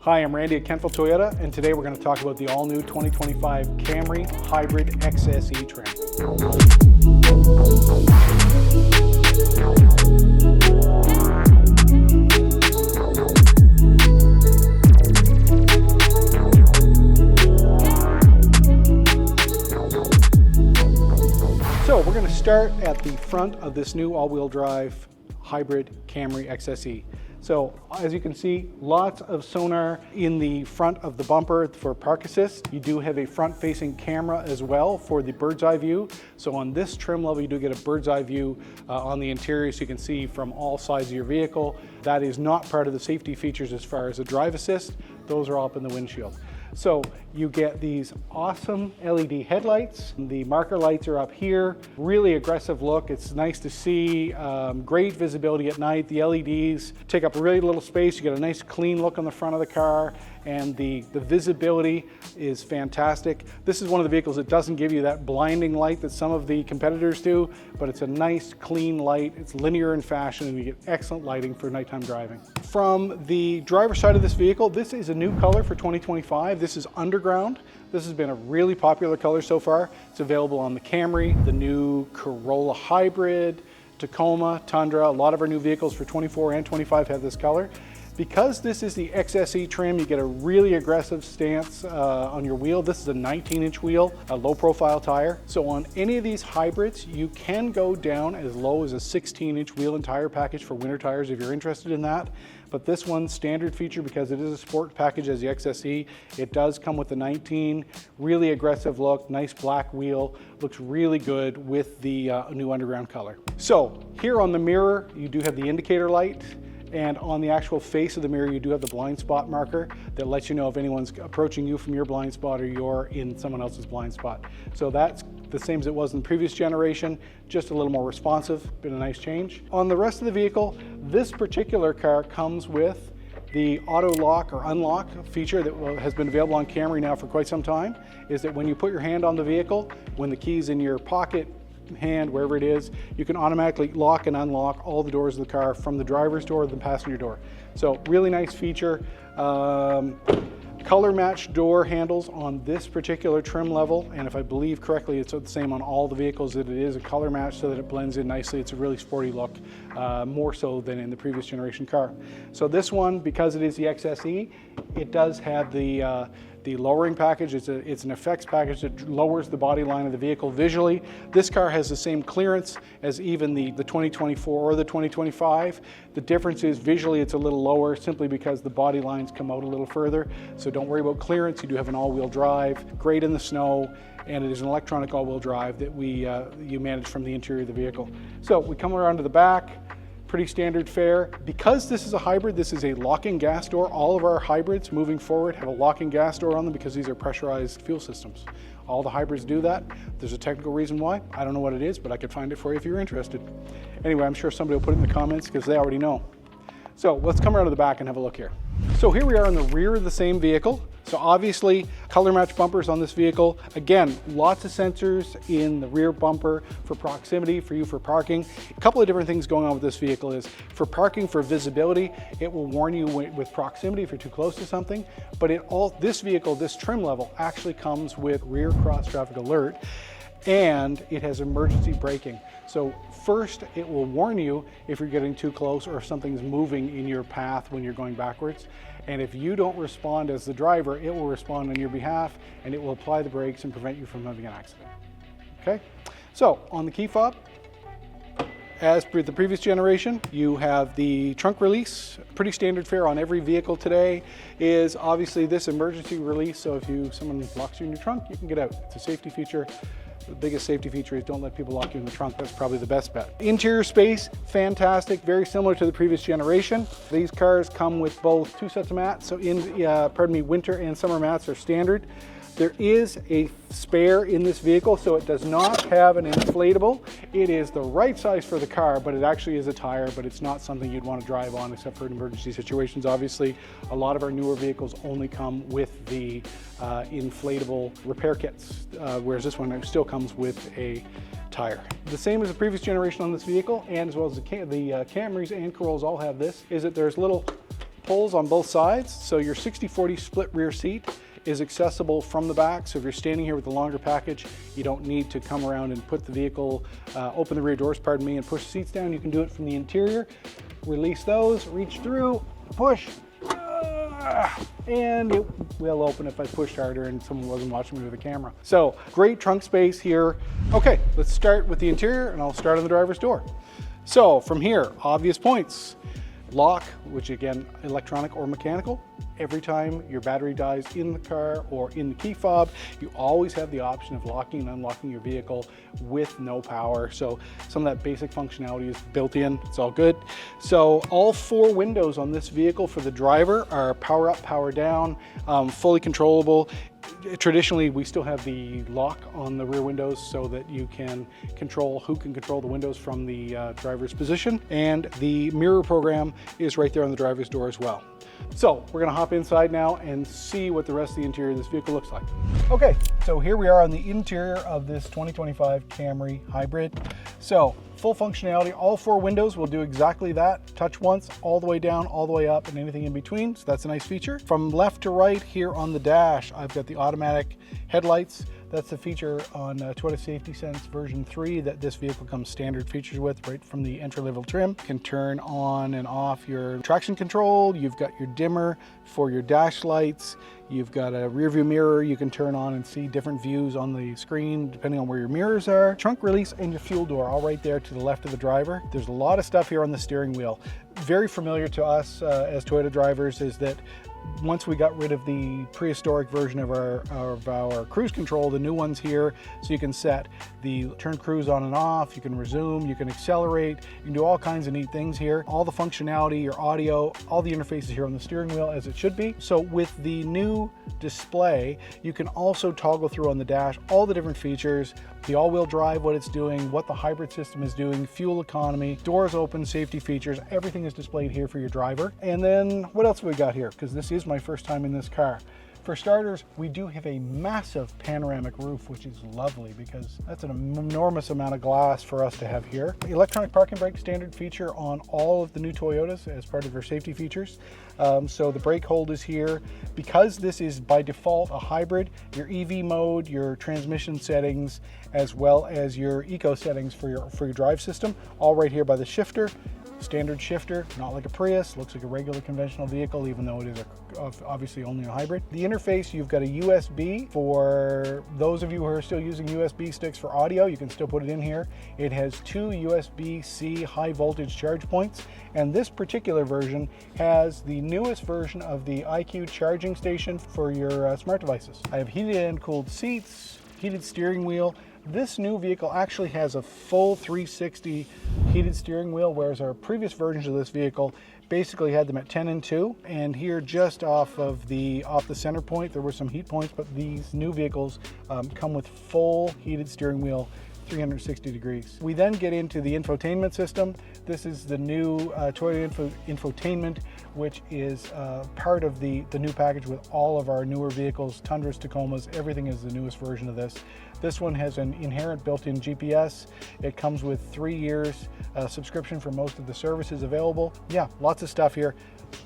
Hi, I'm Randy at Kentville Toyota, and today we're going to talk about the all-new 2025 Camry Hybrid XSE trim. So we're going to start at the front of this new all-wheel drive hybrid Camry XSE. So as you can see, lots of sonar in the front of the bumper for park assist. You do have a front-facing camera as well for the bird's eye view. So on this trim level, you do get a bird's eye view on the interior, so you can see from all sides of your vehicle. That is not part of the safety features as far as the drive assist. Those are all up in the windshield. So you get these awesome LED headlights. The marker lights are up here. Really aggressive look. It's nice to see. Great visibility at night. The LEDs take up really little space. You get a nice clean look on the front of the car, and the visibility is fantastic. This is one of the vehicles that doesn't give you that blinding light that some of the competitors do, but it's a nice clean light. It's linear in fashion, and you get excellent lighting for nighttime driving. From the driver's side of this vehicle, this is a new color for 2025. This is Underground. This has been a really popular color so far. It's available on the Camry, the new Corolla Hybrid, Tacoma, Tundra. A lot of our new vehicles for 24 and 25 have this color. Because this is the XSE trim, you get a really aggressive stance on your wheel. This is a 19-inch wheel, a low-profile tire. So on any of these hybrids, you can go down as low as a 16-inch wheel and tire package for winter tires if you're interested in that. But this one's standard feature, because it is a sport package as the XSE, it does come with the 19, really aggressive look, nice black wheel, looks really good with the new Underground color. So here on the mirror, you do have the indicator light. And on the actual face of the mirror, you do have the blind spot marker that lets you know if anyone's approaching you from your blind spot or you're in someone else's blind spot. So that's the same as it was in the previous generation, just a little more responsive, been a nice change. On the rest of the vehicle, this particular car comes with the auto lock or unlock feature that has been available on Camry now for quite some time, is that when you put your hand on the vehicle, when the key's in your pocket, hand, wherever it is, you can automatically lock and unlock all the doors of the car from the driver's door to the passenger door. So really nice feature. Color matched door handles on this particular trim level, and if I believe correctly, it's the same on all the vehicles, that it is a color match so that it blends in nicely. It's a really sporty look, more so than in the previous generation car. So this one, because it is the XSE, it does have the lowering package. It's an effects package that lowers the body line of the vehicle visually. This car has the same clearance as even the 2024 or the 2025. The difference is visually it's a little lower simply because the body lines come out a little further. So don't worry about clearance. You do have an all-wheel drive, great in the snow, and it is an electronic all-wheel drive that you manage from the interior of the vehicle. So we come around to the back. Pretty standard fare. Because this is a hybrid, this is a locking gas door. All of our hybrids moving forward have a locking gas door on them because these are pressurized fuel systems. All the hybrids do that. There's a technical reason why. I don't know what it is, but I could find it for you if you're interested. Anyway, I'm sure somebody will put it in the comments because they already know. So let's come around to the back and have a look here. So here we are in the rear of the same vehicle. So obviously color match bumpers on this vehicle. Again, lots of sensors in the rear bumper for proximity, for you for parking. A couple of different things going on with this vehicle is for parking, for visibility, it will warn you with proximity if you're too close to something. But this vehicle, this trim level, actually comes with rear cross traffic alert, and it has emergency braking. So first, it will warn you if you're getting too close or if something's moving in your path when you're going backwards. And if you don't respond as the driver, it will respond on your behalf, and it will apply the brakes and prevent you from having an accident. Okay? So on the key fob, as per the previous generation, you have the trunk release. Pretty standard fare on every vehicle today is obviously this emergency release. So if someone locks you in your trunk, you can get out. It's a safety feature. The biggest safety feature is don't let people lock you in the trunk. That's probably the best bet. Interior space, fantastic, very similar to the previous generation. These cars come with both two sets of mats. So winter and summer mats are standard. There is a spare in this vehicle, so it does not have an inflatable. It is the right size for the car, but it actually is a tire, but it's not something you'd want to drive on except for emergency situations. Obviously, a lot of our newer vehicles only come with the inflatable repair kits, whereas this one still comes with a tire. The same as the previous generation on this vehicle, and as well as the Camrys and Corollas all have this, is that there's little pulls on both sides. So your 60/40 split rear seat is accessible from the back. So if you're standing here with the longer package, you don't need to come around and put the vehicle, open the rear doors, pardon me, and push the seats down. You can do it from the interior. Release those, reach through, push, and it will open if I pushed harder and someone wasn't watching me with a camera. So great trunk space here. Okay, let's start with the interior, and I'll start on the driver's door. So from here, obvious points. Lock, which again, electronic or mechanical. Every time your battery dies in the car or in the key fob, you always have the option of locking and unlocking your vehicle with no power. So some of that basic functionality is built in, it's all good. So all 4 windows on this vehicle for the driver are power up, power down, fully controllable. Traditionally, we still have the lock on the rear windows so that you can control who can control the windows from the driver's position. And the mirror program is right there on the driver's door as well. So we're gonna hop inside now and see what the rest of the interior of this vehicle looks like. Okay, so here we are on the interior of this 2025 Camry Hybrid. So full functionality, all 4 windows will do exactly that. Touch once, all the way down, all the way up, and anything in between. So that's a nice feature. From left to right here on the dash, I've got the automatic headlights. That's a feature on Toyota Safety Sense version 3 that this vehicle comes standard features with right from the entry-level trim. You can turn on and off your traction control. You've got your dimmer for your dash lights. You've got a rear view mirror you can turn on and see different views on the screen depending on where your mirrors are. Trunk release and your fuel door all right there to the left of the driver. There's a lot of stuff here on the steering wheel. Very familiar to us as Toyota drivers is that once we got rid of the prehistoric version of our cruise control, the new one's here, so you can set the turn cruise on and off, you can resume, you can accelerate, you can do all kinds of neat things here. All the functionality, your audio, all the interfaces here on the steering wheel as it should be. So with the new display, you can also toggle through on the dash all the different features, the all-wheel drive, what it's doing, what the hybrid system is doing, fuel economy, doors open, safety features, everything is displayed here for your driver. And then what else have we got here? Because this is my first time in this car. For starters, we do have a massive panoramic roof, which is lovely because that's an enormous amount of glass for us to have here. Electronic parking brake standard feature on all of the new Toyotas as part of their safety features. So the brake hold is here. Because this is by default a hybrid, your EV mode, your transmission settings, as well as your eco settings for your drive system, all right here by the shifter. Standard shifter, not like a Prius, looks like a regular conventional vehicle, even though it is obviously only a hybrid. The interface, you've got a USB. For those of you who are still using USB sticks for audio, you can still put it in here. It has 2 USB-C high voltage charge points, and this particular version has the newest version of the IQ charging station for your smart devices. I have heated and cooled seats, heated steering wheel. This new vehicle actually has a full 360 heated steering wheel, whereas our previous versions of this vehicle basically had them at 10 and 2. And here just off the center point, there were some heat points, but these new vehicles come with full heated steering wheel, 360 degrees. We then get into the infotainment system. This is the new Toyota infotainment, which is part of the new package with all of our newer vehicles, Tundras, Tacomas, everything is the newest version of this. This one has an inherent built-in GPS. It comes with 3 years subscription for most of the services available. Yeah, lots of stuff here.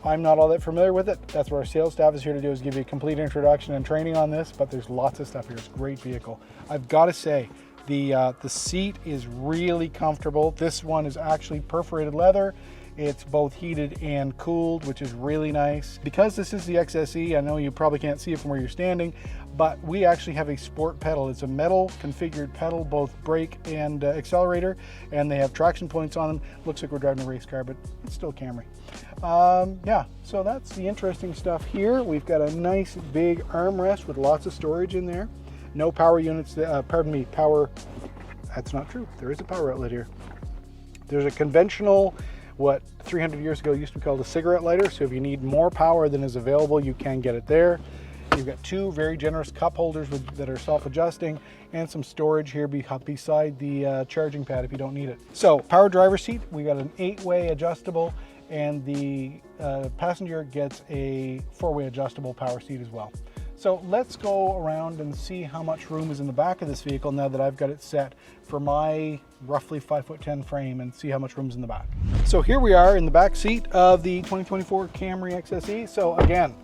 I'm not all that familiar with it. That's what our sales staff is here to do, is give you a complete introduction and training on this, but there's lots of stuff here. It's a great vehicle. I've got to say, the seat is really comfortable. This one is actually perforated leather. It's both heated and cooled, which is really nice. Because this is the XSE, I know you probably can't see it from where you're standing, but we actually have a sport pedal. It's a metal configured pedal, both brake and accelerator, and they have traction points on them. Looks like we're driving a race car, but it's still a Camry. Yeah, so that's the interesting stuff here. We've got a nice big armrest with lots of storage in there. No power units, power, that's not true. There is a power outlet here. There's a conventional, what 300 years ago used to be called a cigarette lighter. So if you need more power than is available, you can get it there. You've got 2 very generous cup holders that are self-adjusting, and some storage here beside the charging pad if you don't need it. So power driver seat, we got an 8-way adjustable, and the passenger gets a 4-way adjustable power seat as well. So let's go around and see how much room is in the back of this vehicle now that I've got it set for my roughly 5'10" frame, and see how much room's in the back. So here we are in the back seat of the 2024 Camry XSE. So again,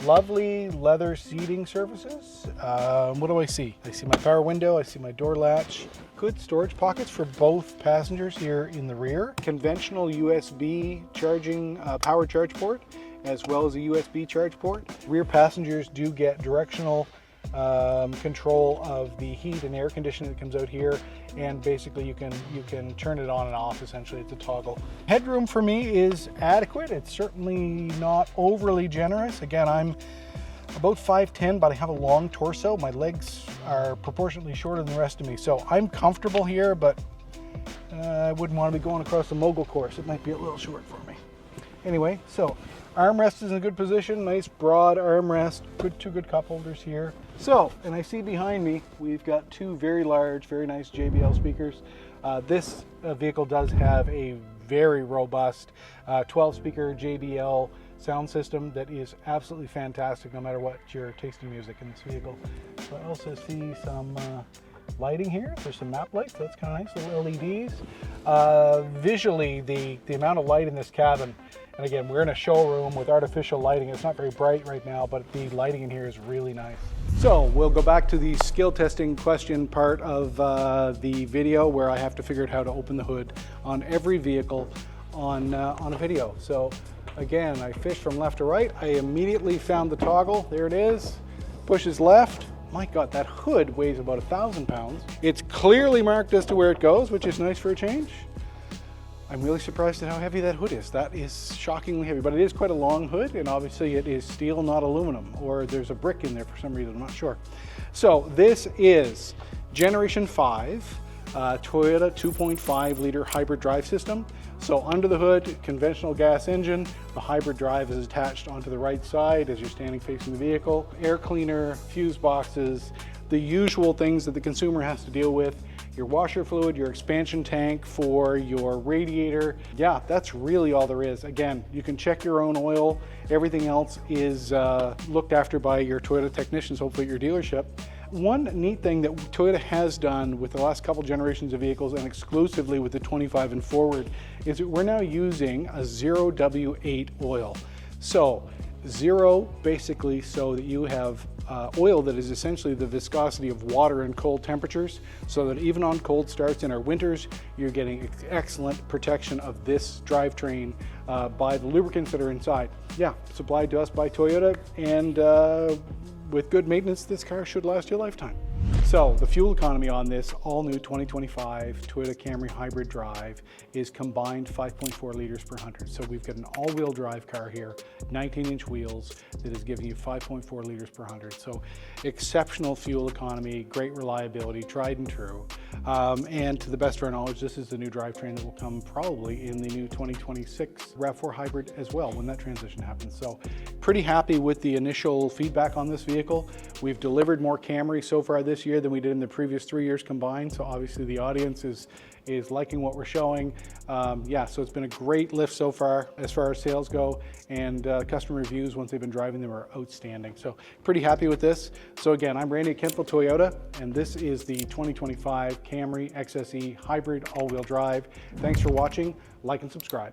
lovely leather seating surfaces. What do I see? I see my power window, I see my door latch. Good storage pockets for both passengers here in the rear. Conventional USB charging power charge port, as well as a USB charge port. Rear passengers do get directional control of the heat and air conditioning that comes out here, and basically you can turn it on and off. Essentially, it's a toggle. Headroom for me is adequate. It's certainly not overly generous. Again, I'm about 5'10", but I have a long torso. My legs are proportionately shorter than the rest of me, so I'm comfortable here, but I wouldn't want to be going across the mogul course. It might be a little short for me. Anyway, so armrest is in a good position, nice broad armrest, two good cup holders here. So, and I see behind me, we've got two very large, very nice JBL speakers. This vehicle does have a very robust 12-speaker JBL sound system that is absolutely fantastic no matter what your taste in music in this vehicle. So I also see some lighting here. There's some map lights, that's kind of nice, little LEDs. Visually, the amount of light in this cabin, and again, we're in a showroom with artificial lighting. It's not very bright right now, but the lighting in here is really nice. So we'll go back to the skill testing question part of the video, where I have to figure out how to open the hood on every vehicle on a video. So again, I fish from left to right. I immediately found the toggle. There it is. Pushes left. My God, that hood weighs about 1,000 pounds. It's clearly marked as to where it goes, which is nice for a change. I'm really surprised at how heavy that hood is. That is shockingly heavy, but it is quite a long hood, and obviously it is steel, not aluminum, or there's a brick in there for some reason, I'm not sure. So this is Generation 5 Toyota 2.5 liter hybrid drive system. So under the hood, conventional gas engine, the hybrid drive is attached onto the right side as you're standing facing the vehicle. Air cleaner, fuse boxes, the usual things that the consumer has to deal with. Your washer fluid, your expansion tank for your radiator. Yeah, that's really all there is. Again, you can check your own oil. Everything else is looked after by your Toyota technicians, hopefully at your dealership. One neat thing that Toyota has done with the last couple generations of vehicles, and exclusively with the 25 and forward, is that we're now using a 0W8 oil. So zero basically so that you have oil that is essentially the viscosity of water in cold temperatures, so that even on cold starts in our winters, you're getting excellent protection of this drivetrain by the lubricants that are inside. Yeah, supplied to us by Toyota, and with good maintenance, this car should last you a lifetime. So the fuel economy on this all new 2025 Toyota Camry hybrid drive is combined 5.4 liters per 100. So we've got an all-wheel drive car here, 19-inch wheels, that is giving you 5.4 liters per 100. So exceptional fuel economy, great reliability, tried and true. And to the best of our knowledge, this is the new drivetrain that will come probably in the new 2026 RAV4 hybrid as well when that transition happens. So pretty happy with the initial feedback on this vehicle. We've delivered more Camry so far this year than we did in the previous 3 years combined. So obviously the audience is liking what we're showing. Yeah, so it's been a great lift so far as sales go, and customer reviews once they've been driving them are outstanding. So pretty happy with this. So again, I'm Randy at Kentville Toyota, and this is the 2025 Camry XSE hybrid all-wheel drive. Thanks for watching. Like and subscribe.